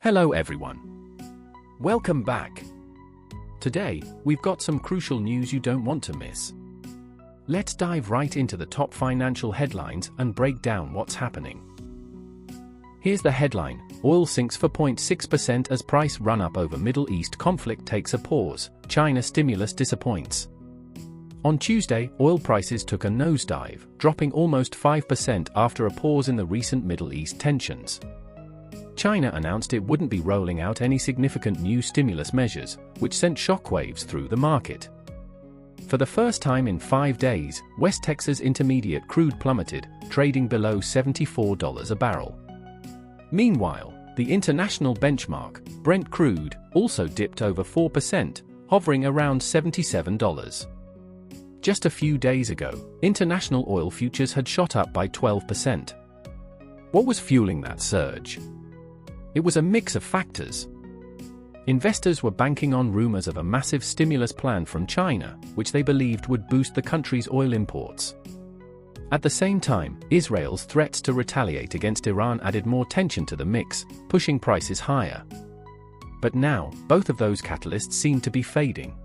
Hello everyone. Welcome back. Today, we've got some crucial news you don't want to miss. Let's dive right into the top financial headlines and break down what's happening. Here's the headline: oil sinks for 0.6% as price run-up over Middle East conflict takes a pause, China stimulus disappoints. On Tuesday, oil prices took a nosedive, dropping almost 5% after a pause in the recent Middle East tensions. China announced it wouldn't be rolling out any significant new stimulus measures, which sent shockwaves through the market. For the first time in 5 days, West Texas Intermediate crude plummeted, trading below $74 a barrel. Meanwhile, the international benchmark, Brent crude, also dipped over 4%, hovering around $77. Just a few days ago, international oil futures had shot up by 12%. What was fueling that surge? It was a mix of factors. Investors were banking on rumors of a massive stimulus plan from China, which they believed would boost the country's oil imports. At the same time, Israel's threats to retaliate against Iran added more tension to the mix, pushing prices higher. But now, both of those catalysts seem to be fading.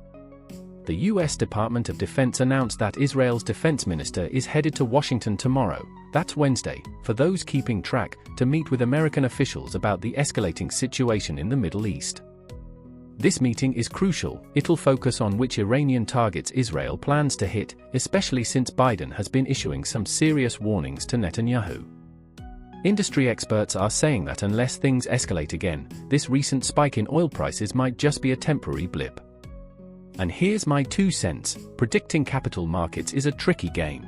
The U.S. Department of Defense announced that Israel's defense minister is headed to Washington tomorrow, that's Wednesday, for those keeping track, to meet with American officials about the escalating situation in the Middle East. This meeting is crucial. It'll focus on which Iranian targets Israel plans to hit, especially since Biden has been issuing some serious warnings to Netanyahu. Industry experts are saying that unless things escalate again, this recent spike in oil prices might just be a temporary blip. And here's my 2 cents: predicting capital markets is a tricky game.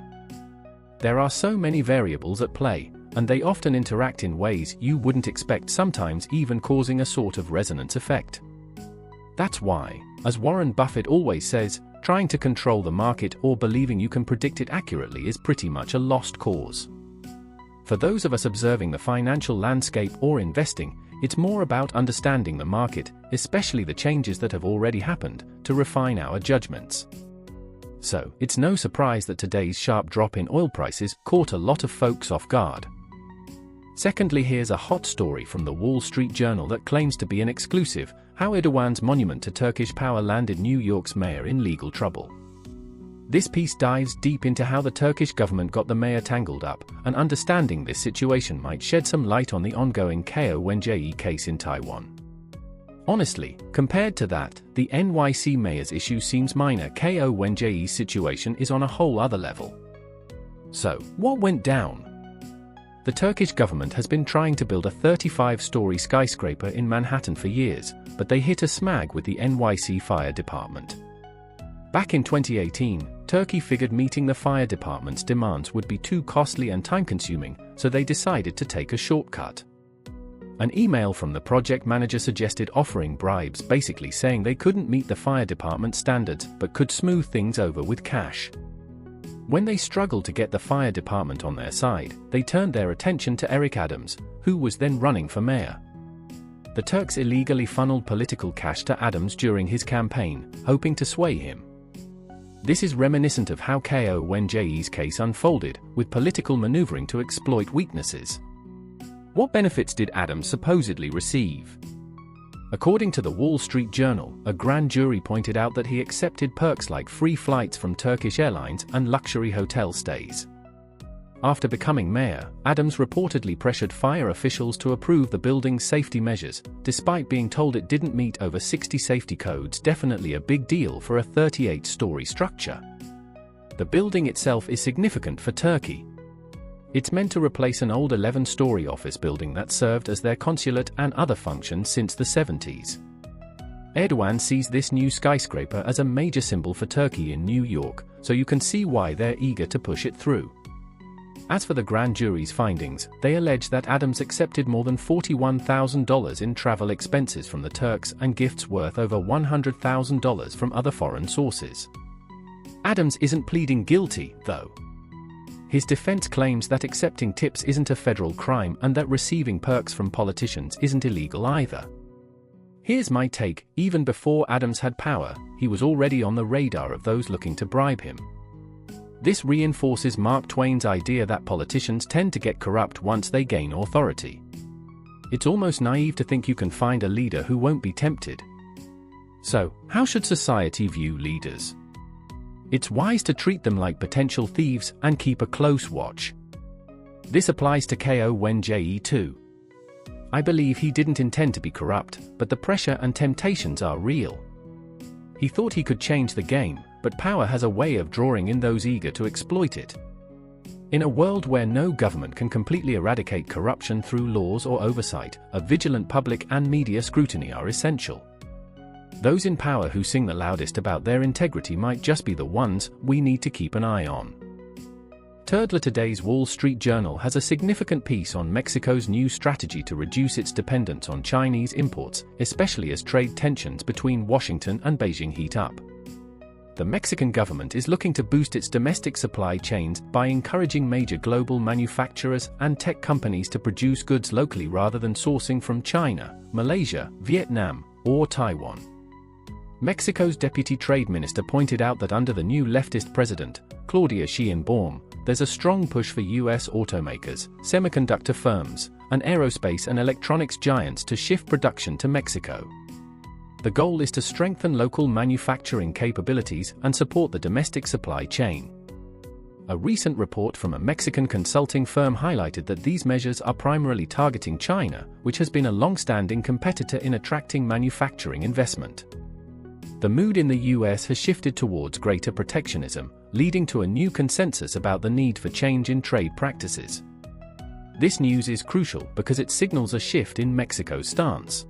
There are so many variables at play, and they often interact in ways you wouldn't expect, sometimes even causing a sort of resonance effect. That's why, as Warren Buffett always says, trying to control the market or believing you can predict it accurately is pretty much a lost cause. For those of us observing the financial landscape or investing, it's more about understanding the market, especially the changes that have already happened, to refine our judgments. So, it's no surprise that today's sharp drop in oil prices caught a lot of folks off guard. Secondly, here's a hot story from the Wall Street Journal that claims to be an exclusive: how Erdogan's monument to Turkish power landed New York's mayor in legal trouble. This piece dives deep into how the Turkish government got the mayor tangled up, and understanding this situation might shed some light on the ongoing Ko Wen-je case in Taiwan. Honestly, compared to that, the NYC mayor's issue seems minor. Ko Wen-je's situation is on a whole other level. So, what went down? The Turkish government has been trying to build a 35-story skyscraper in Manhattan for years, but they hit a snag with the NYC Fire Department. Back in 2018, Turkey figured meeting the fire department's demands would be too costly and time-consuming, so they decided to take a shortcut. An email from the project manager suggested offering bribes, basically saying they couldn't meet the fire department standards but could smooth things over with cash. When they struggled to get the fire department on their side, they turned their attention to Eric Adams, who was then running for mayor. The Turks illegally funneled political cash to Adams during his campaign, hoping to sway him. This is reminiscent of how Ko Wen-je's case unfolded, with political maneuvering to exploit weaknesses. What benefits did Adams supposedly receive? According to the Wall Street Journal, a grand jury pointed out that he accepted perks like free flights from Turkish Airlines and luxury hotel stays. After becoming mayor, Adams reportedly pressured fire officials to approve the building's safety measures, despite being told it didn't meet over 60 safety codes. Definitely a big deal for a 38-story structure. The building itself is significant for Turkey. It's meant to replace an old 11-story office building that served as their consulate and other functions since the 70s. Erdogan sees this new skyscraper as a major symbol for Turkey in New York, so you can see why they're eager to push it through. As for the grand jury's findings, they allege that Adams accepted more than $41,000 in travel expenses from the Turks and gifts worth over $100,000 from other foreign sources. Adams isn't pleading guilty, though. His defense claims that accepting tips isn't a federal crime and that receiving perks from politicians isn't illegal either. Here's my take: even before Adams had power, he was already on the radar of those looking to bribe him. This reinforces Mark Twain's idea that politicians tend to get corrupt once they gain authority. It's almost naive to think you can find a leader who won't be tempted. So, how should society view leaders? It's wise to treat them like potential thieves and keep a close watch. This applies to Ko Wen-je too. I believe he didn't intend to be corrupt, but the pressure and temptations are real. He thought he could change the game, but power has a way of drawing in those eager to exploit it. In a world where no government can completely eradicate corruption through laws or oversight, a vigilant public and media scrutiny are essential. Those in power who sing the loudest about their integrity might just be the ones we need to keep an eye on. Thirdly, today's Wall Street Journal has a significant piece on Mexico's new strategy to reduce its dependence on Chinese imports, especially as trade tensions between Washington and Beijing heat up. The Mexican government is looking to boost its domestic supply chains by encouraging major global manufacturers and tech companies to produce goods locally rather than sourcing from China, Malaysia, Vietnam, or Taiwan. Mexico's deputy trade minister pointed out that under the new leftist president, Claudia Sheinbaum, there's a strong push for U.S. automakers, semiconductor firms, and aerospace and electronics giants to shift production to Mexico. The goal is to strengthen local manufacturing capabilities and support the domestic supply chain. A recent report from a Mexican consulting firm highlighted that these measures are primarily targeting China, which has been a long-standing competitor in attracting manufacturing investment. The mood in the US has shifted towards greater protectionism, leading to a new consensus about the need for change in trade practices. This news is crucial because it signals a shift in Mexico's stance.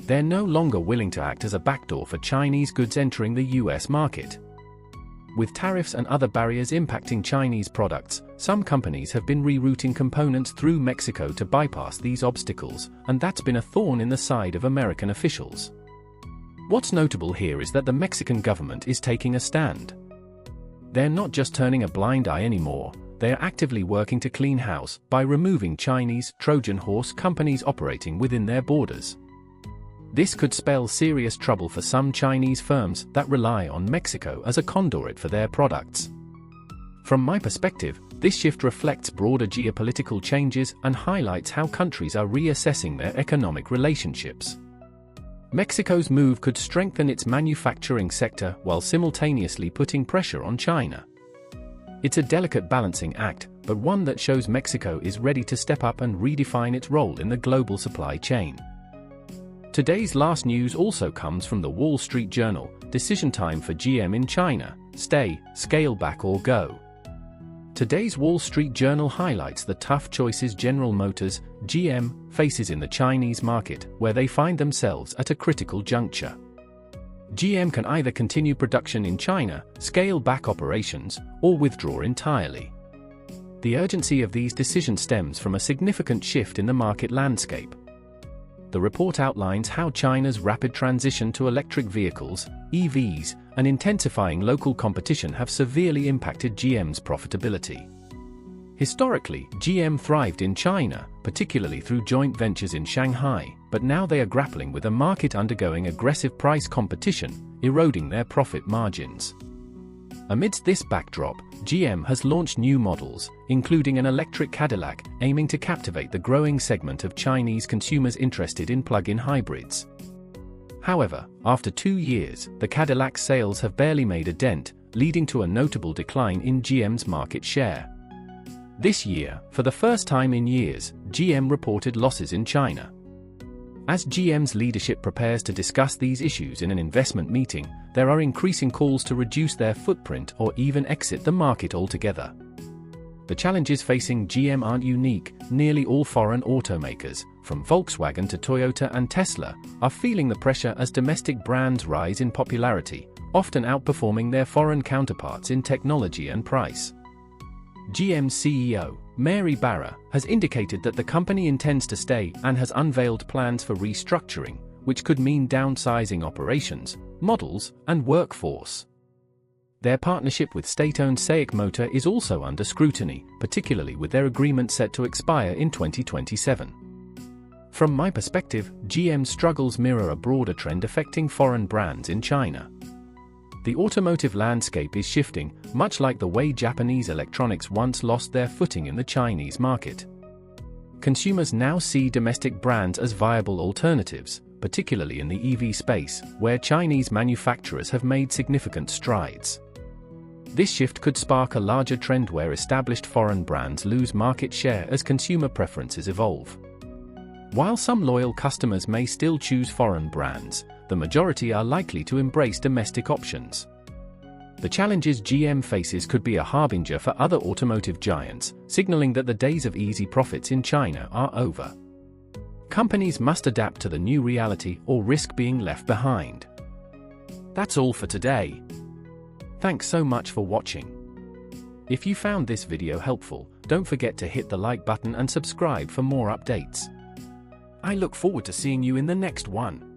They're no longer willing to act as a backdoor for Chinese goods entering the US market. With tariffs and other barriers impacting Chinese products, some companies have been rerouting components through Mexico to bypass these obstacles, and that's been a thorn in the side of American officials. What's notable here is that the Mexican government is taking a stand. They're not just turning a blind eye anymore, they are actively working to clean house by removing Chinese Trojan horse companies operating within their borders. This could spell serious trouble for some Chinese firms that rely on Mexico as a conduit for their products. From my perspective, this shift reflects broader geopolitical changes and highlights how countries are reassessing their economic relationships. Mexico's move could strengthen its manufacturing sector while simultaneously putting pressure on China. It's a delicate balancing act, but one that shows Mexico is ready to step up and redefine its role in the global supply chain. Today's last news also comes from the Wall Street Journal. Decision time for GM in China: stay, scale back or go. Today's Wall Street Journal highlights the tough choices General Motors, GM, faces in the Chinese market, where they find themselves at a critical juncture. GM can either continue production in China, scale back operations, or withdraw entirely. The urgency of these decisions stems from a significant shift in the market landscape. The report outlines how China's rapid transition to electric vehicles, EVs, and intensifying local competition have severely impacted GM's profitability. Historically, GM thrived in China, particularly through joint ventures in Shanghai, but now they are grappling with a market undergoing aggressive price competition, eroding their profit margins. Amidst this backdrop, GM has launched new models, including an electric Cadillac, aiming to captivate the growing segment of Chinese consumers interested in plug-in hybrids. However, after 2 years, the Cadillac sales have barely made a dent, leading to a notable decline in GM's market share. This year, for the first time in years, GM reported losses in China. As GM's leadership prepares to discuss these issues in an investment meeting, there are increasing calls to reduce their footprint or even exit the market altogether. The challenges facing GM aren't unique. Nearly all foreign automakers, from Volkswagen to Toyota and Tesla, are feeling the pressure as domestic brands rise in popularity, often outperforming their foreign counterparts in technology and price. GM's CEO, Mary Barra, has indicated that the company intends to stay and has unveiled plans for restructuring, which could mean downsizing operations, models, and workforce. Their partnership with state-owned SAIC Motor is also under scrutiny, particularly with their agreement set to expire in 2027. From my perspective, GM's struggles mirror a broader trend affecting foreign brands in China. The automotive landscape is shifting, much like the way Japanese electronics once lost their footing in the Chinese market. consumers now see domestic brands as viable alternatives, particularly in the EV space, where Chinese manufacturers have made significant strides. This shift could spark a larger trend where established foreign brands lose market share as consumer preferences evolve. While some loyal customers may still choose foreign brands, the majority are likely to embrace domestic options. The challenges GM faces could be a harbinger for other automotive giants, signaling that the days of easy profits in China are over. Companies must adapt to the new reality or risk being left behind. That's all for today. Thanks so much for watching. If you found this video helpful, don't forget to hit the like button and subscribe for more updates. I look forward to seeing you in the next one.